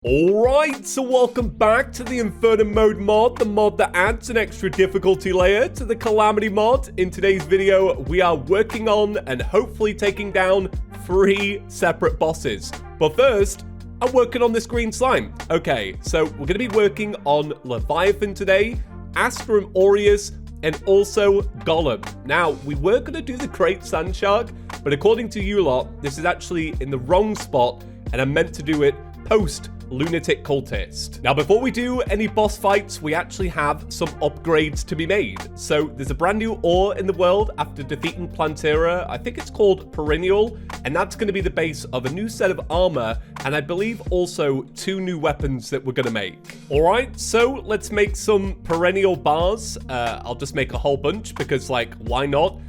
Alright, so welcome back to the Infernum Mode mod, the mod that adds an extra difficulty layer to the Calamity mod. In today's video, we are working on and hopefully taking down 3 separate bosses. But first, I'm working on this green slime. Okay, so we're going to be working on Leviathan today, Astrum Aureus, and also Golem. Now, we were going to do the Great Sand Shark, but according to you lot, this is actually in the wrong spot, and I'm meant to do it post Lunatic Cultist. Now, before we do any boss fights, we actually have some upgrades to be made. So there's a brand new ore in the world after defeating Plantera. I think it's called Perennial, and that's going to be the base of a new set of armor, and I believe also 2 new weapons that we're going to make. All right, so let's make some Perennial bars. I'll just make a whole bunch because, like, why not?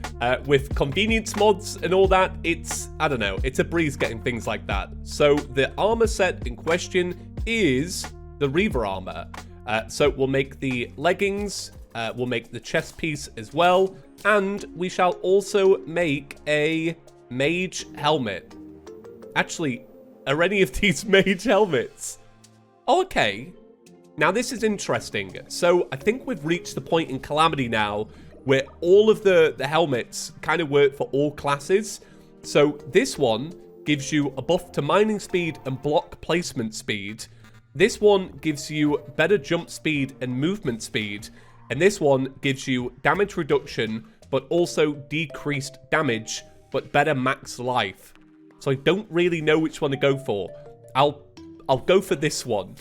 With convenience mods and all that, I don't know, it's a breeze getting things like that. So the armor set in question is the Reaver armor. So we'll make the leggings, we'll make the chest piece as well, and we shall also make a mage helmet. Actually, are any of these mage helmets? Okay, now this is interesting. So I think we've reached the point in Calamity now where all of the helmets kind of work for all classes. So this one gives you a buff to mining speed and block placement speed. This one gives you better jump speed and movement speed. And this one gives you damage reduction, but also decreased damage, but better max life. So I don't really know which one to go for. I'll go for this one.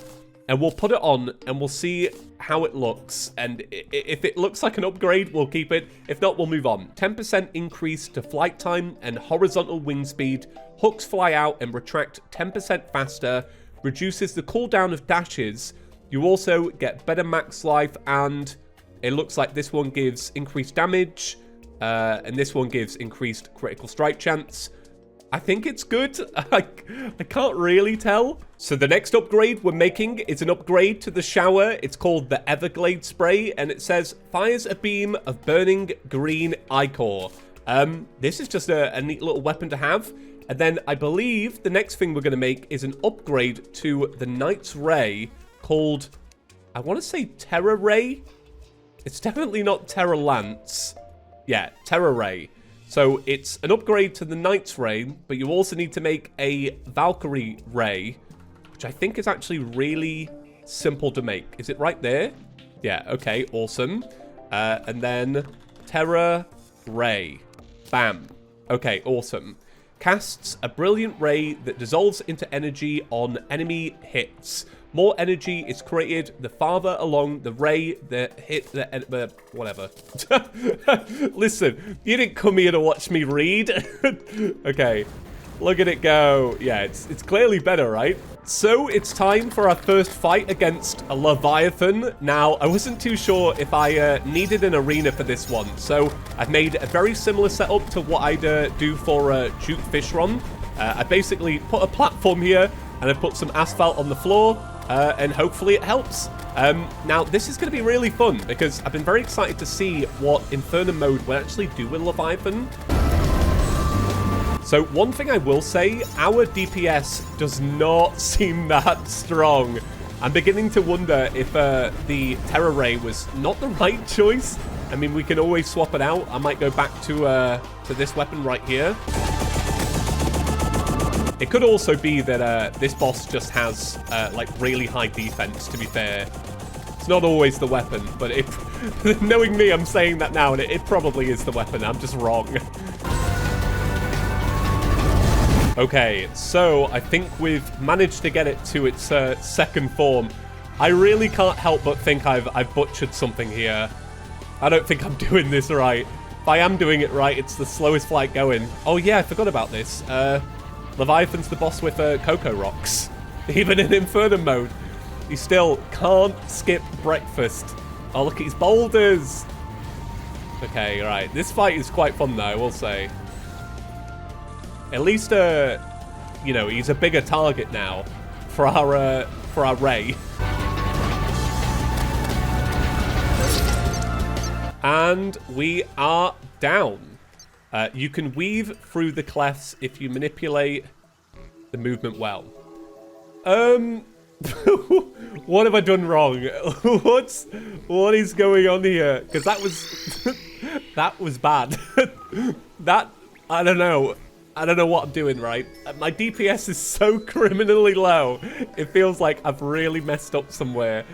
And we'll put it on and we'll see how it looks. And if it looks like an upgrade, we'll keep it. If not, we'll move on. 10% increase to flight time and horizontal wing speed. Hooks fly out and retract 10% faster. Reduces the cooldown of dashes. You also get better max life, and it looks like this one gives increased damage. And this one gives increased critical strike chance. I think it's good. I can't really tell. So the next upgrade we're making is an upgrade to the shower. It's called the Everglade Spray, and it says fires a beam of burning green ichor. This is just a neat little weapon to have. And then I believe the next thing we're going to make is an upgrade to the Knight's Ray called, I want to say Terra Ray. It's definitely not Terra Lance. Yeah, Terra Ray. So it's an upgrade to the Knight's Ray, but you also need to make a Valkyrie Ray, which I think is actually really simple to make. Is it right there? Yeah, okay, awesome. And then Terra Ray. Bam. Okay, awesome. Casts a brilliant ray that dissolves into energy on enemy hits. More energy is created the farther along the ray that hit the whatever. Listen, you didn't come here to watch me read. Okay, look at it go. Yeah, it's clearly better, right? So it's time for our first fight against a Leviathan. Now, I wasn't too sure if I needed an arena for this one, so I've made a very similar setup to what I'd do for Juke Fish Run. I basically put a platform here, and I put some asphalt on the floor, and hopefully it helps. Now, this is going to be really fun, because I've been very excited to see what Infernum Mode will actually do with Leviathan. So one thing I will say, our DPS does not seem that strong. I'm beginning to wonder if the Terra Ray was not the right choice. I mean, we can always swap it out. I might go back to this weapon right here. It could also be that this boss just has like really high defense, to be fair. It's not always the weapon, but knowing me, I'm saying that now, and it probably is the weapon. I'm just wrong. Okay, so I think we've managed to get it to its second form. I really can't help but think I've butchered something here. I don't think I'm doing this right. If I am doing it right, it's the slowest flight going. Oh yeah, I forgot about this. Leviathan's the boss with Cocoa Rocks. Even in Infernum Mode, he still can't skip breakfast. Oh, look at his boulders. Okay, right. This fight is quite fun, though, I will say. At least, you know, he's a bigger target now for our Ray. And we are down. You can weave through the clefts if you manipulate the movement well. What have I done wrong? What is going on here? Because that was that was bad. I don't know. I don't know what I'm doing right. My DPS is so criminally low. It feels like I've really messed up somewhere.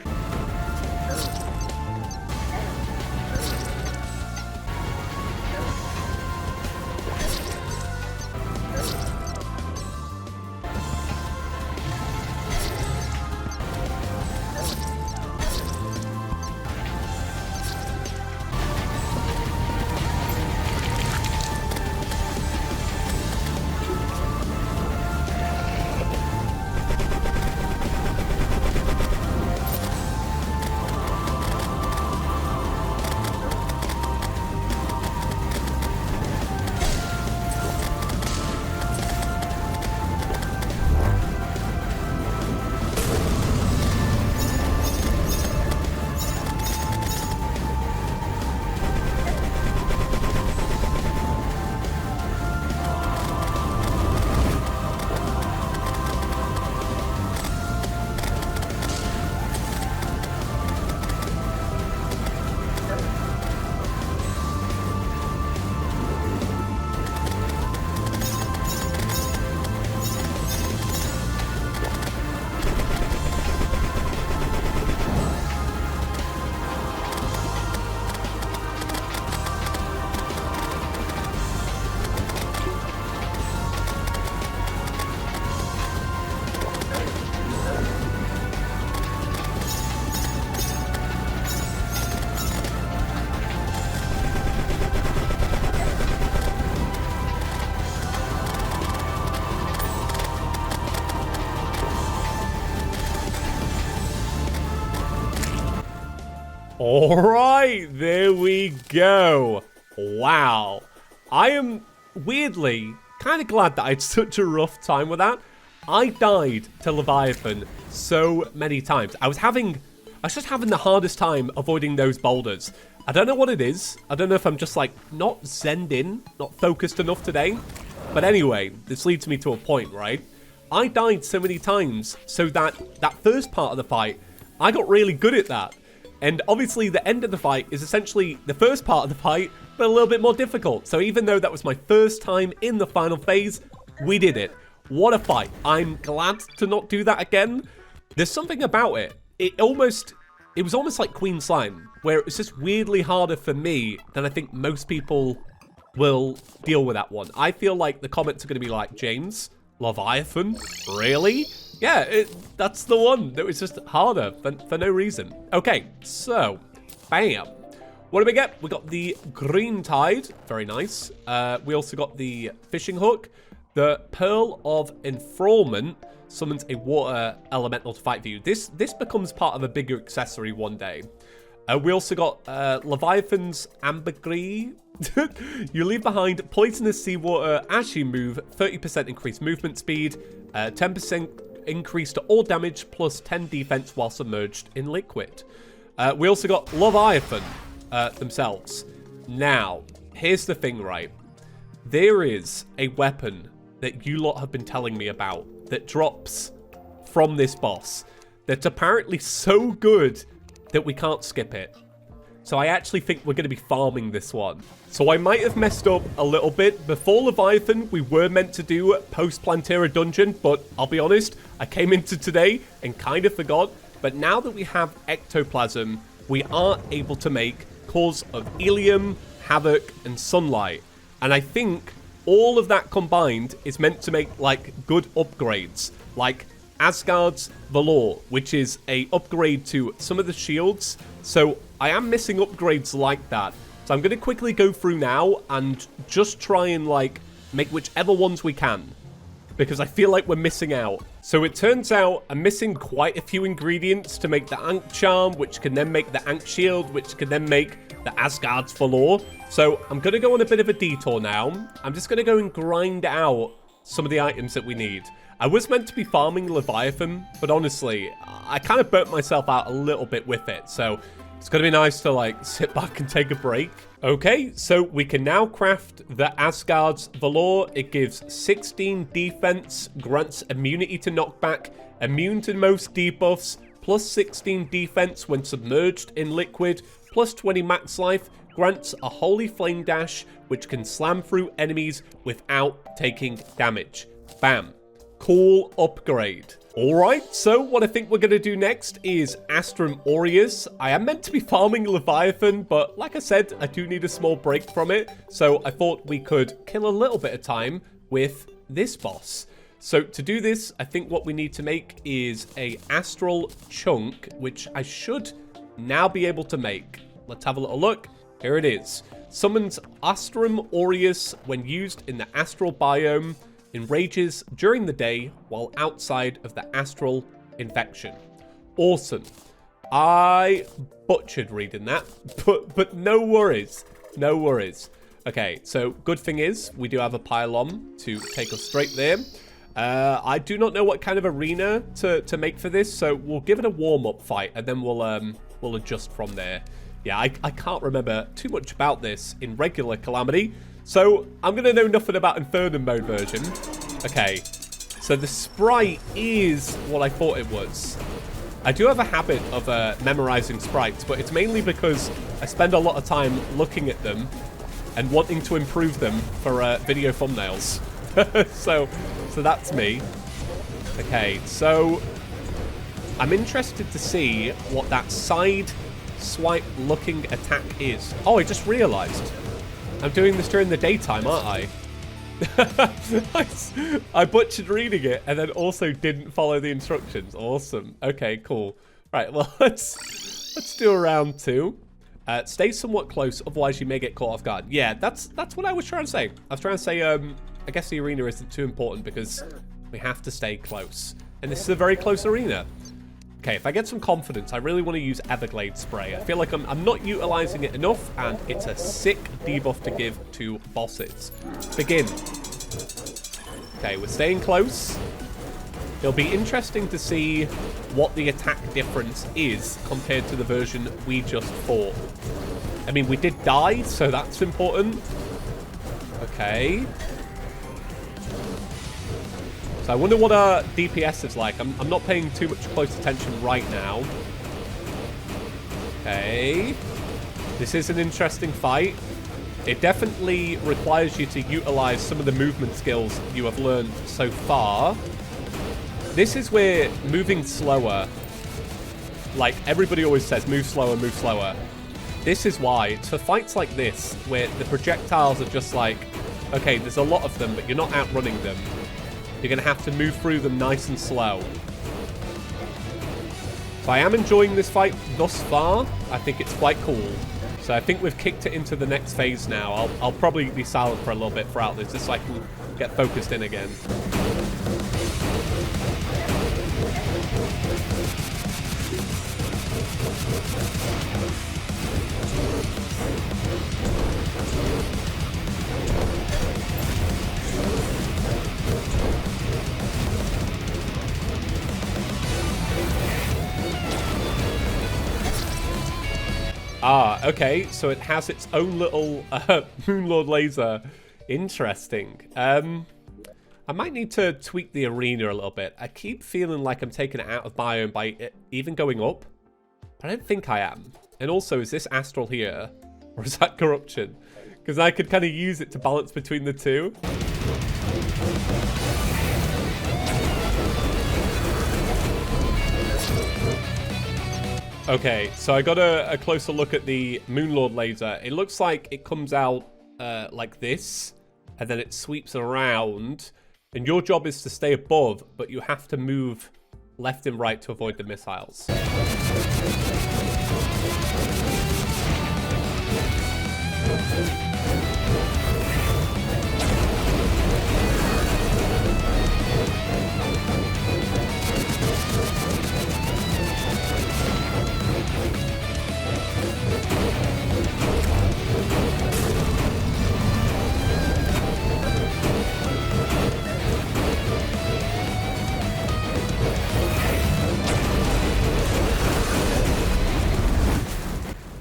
All right, there we go. Wow. I am weirdly kind of glad that I had such a rough time with that. I died to Leviathan so many times. I was just having the hardest time avoiding those boulders. I don't know what it is. I don't know if I'm just like not zenned in, not focused enough today. But anyway, this leads me to a point, right? I died so many times so that first part of the fight, I got really good at that. And obviously the end of the fight is essentially the first part of the fight, but a little bit more difficult. So even though that was my first time in the final phase, we did it. What a fight. I'm glad to not do that again. There's something about it. It was almost like Queen Slime, where it was just weirdly harder for me than I think most people will deal with that one. I feel like the comments are going to be like, James, Leviathan? Really? Yeah, that's the one that was just harder for no reason. Okay, so, bam. What do we get? We got the Green Tide, very nice. We also got the Fishing Hook. The Pearl of Enfrollment summons a water elemental to fight for you. This becomes part of a bigger accessory one day. We also got Leviathan's Ambergris. You leave behind poisonous seawater as you move, 30% increased movement speed, 10% increase to all damage, plus 10 defense while submerged in liquid. We also got Leviathan themselves. Now, here's the thing, right? There is a weapon that you lot have been telling me about that drops from this boss that's apparently so good that we can't skip it. So I actually think we're going to be farming this one. So I might have messed up a little bit. Before Leviathan, we were meant to do post-Plantera dungeon, but I'll be honest, I came into today and kind of forgot. But now that we have Ectoplasm, we are able to make Cause of Ilium, Havoc, and Sunlight. And I think all of that combined is meant to make, like, good upgrades. Like Asgard's Valor, which is a upgrade to some of the shields. So I am missing upgrades like that. So I'm going to quickly go through now and just try and, like, make whichever ones we can, because I feel like we're missing out. So it turns out I'm missing quite a few ingredients to make the Ankh Charm, which can then make the Ankh Shield, which can then make the Asgard's Valor. So I'm going to go on a bit of a detour now. I'm just going to go and grind out some of the items that we need. I was meant to be farming Leviathan, but honestly, I kind of burnt myself out a little bit with it. So It's going to be nice to, like, sit back and take a break. Okay, so we can now craft the Asgard's Valor. It gives 16 defense, grants immunity to knockback, immune to most debuffs, plus 16 defense when submerged in liquid, plus 20 max life, grants a Holy Flame Dash, which can slam through enemies without taking damage. Bam. Cool upgrade. Alright, so what I think we're going to do next is Astrum Aureus. I am meant to be farming Leviathan, but like I said, I do need a small break from it. So I thought we could kill a little bit of time with this boss. So to do this, I think what we need to make is a Astral Chunk, which I should now be able to make. Let's have a little look. Here it is. Summons Astrum Aureus when used in the Astral Biome. Enrages during the day while outside of the astral infection. Awesome. I butchered reading that, but no worries. No worries. Okay, so good thing is we do have a pylon to take us straight there. I do not know what kind of arena to make for this, so we'll give it a warm-up fight and then we'll adjust from there. Yeah, I can't remember too much about this in regular Calamity. So, I'm going to know nothing about Infernum Mode version. Okay, so the sprite is what I thought it was. I do have a habit of memorizing sprites, but it's mainly because I spend a lot of time looking at them and wanting to improve them for video thumbnails. so that's me. Okay, so I'm interested to see what that side swipe looking attack is. Oh, I just realized. I'm doing this during the daytime, aren't I? I butchered reading it and then also didn't follow the instructions. Awesome. Okay, cool. Right, well, let's do a round 2. Stay somewhat close, otherwise you may get caught off guard. Yeah, that's what I was trying to say. I was trying to say, I guess the arena isn't too important because we have to stay close. And this is a very close arena. Okay, if I get some confidence, I really want to use Everglade Spray. I feel like I'm not utilizing it enough, and it's a sick debuff to give to bosses. Begin. Okay, we're staying close. It'll be interesting to see what the attack difference is compared to the version we just fought. I mean, we did die, so that's important. Okay. So I wonder what our DPS is like. I'm not paying too much close attention right now. Okay. This is an interesting fight. It definitely requires you to utilize some of the movement skills you have learned so far. This is where moving slower, like everybody always says, move slower, move slower. This is why. It's for fights like this, where the projectiles are just like, okay, there's a lot of them, but you're not outrunning them. You're going to have to move through them nice and slow. So I am enjoying this fight thus far. I think it's quite cool. So I think we've kicked it into the next phase now. I'll probably be silent for a little bit throughout this, just so I can get focused in again. Ah, okay, so it has its own little Moonlord laser. Interesting. I might need to tweak the arena a little bit. I keep feeling like I'm taking it out of biome by it even going up, but I don't think I am. And also, is this astral here, or is that corruption? Because I could kind of use it to balance between the two. Okay, so I got a closer look at the Moonlord laser. It looks like it comes out like this, and then it sweeps around. And your job is to stay above, but you have to move left and right to avoid the missiles.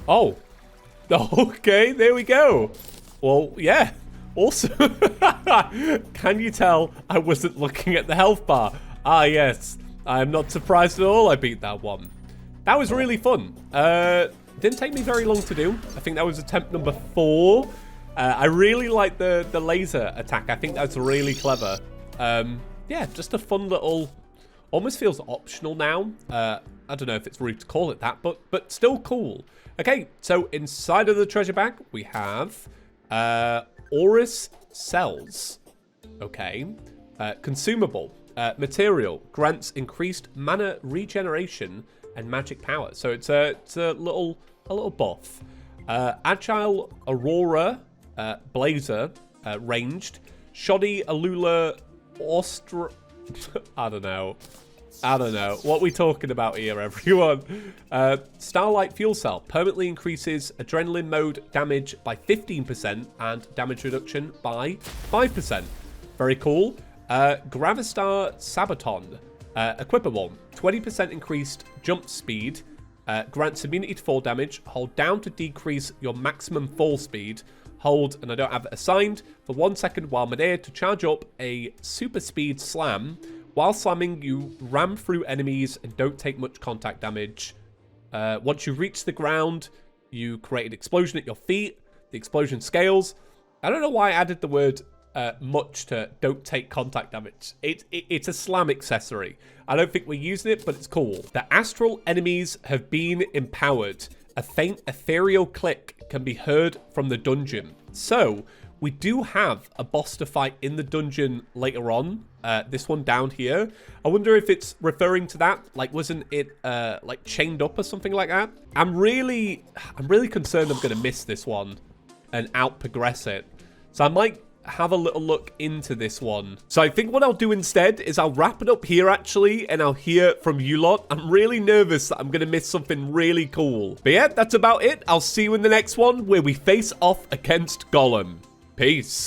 Oh. Okay, there we go. Well, yeah. Also, can you tell I wasn't looking at the health bar? Ah, yes. I am not surprised at all I beat that one. That was really fun. Didn't take me very long to do. I think that was attempt number 4. I really like the laser attack. I think that's really clever. Yeah, just a fun little... Almost feels optional now. I don't know if it's rude to call it that, but still cool. Okay, so inside of the treasure bag, we have Aureus cells. Okay. Consumable. Material. Grants increased mana regeneration and magic power. So it's a little buff. Agile Aurora Blazer ranged. Shoddy Alula I don't know. What are we talking about here, everyone? Starlight Fuel Cell permanently increases adrenaline mode damage by 15% and damage reduction by 5%. Very cool. Gravistar Sabaton. Equipable. 20% increased jump speed. Grants immunity to fall damage. Hold down to decrease your maximum fall speed. Hold, and I don't have it assigned, for 1 second while midair to charge up a super speed slam. While slamming, you ram through enemies and don't take much contact damage. Once you reach the ground, you create an explosion at your feet. The explosion scales. I don't know why I added the word much to don't take contact damage. It's a slam accessory. I don't think we're using it, but it's cool. The astral enemies have been empowered. A faint ethereal click can be heard from the dungeon. So, we do have a boss to fight in the dungeon later on. This one down here. I wonder if it's referring to that. Like, wasn't it like chained up or something like that? I'm really concerned I'm gonna miss this one and out progress it. So I might have a little look into this one. So I think what I'll do instead is I'll wrap it up here actually, and I'll hear from you lot. I'm really nervous that I'm gonna miss something really cool. But yeah, that's about it. I'll see you in the next one where we face off against Golem. Peace.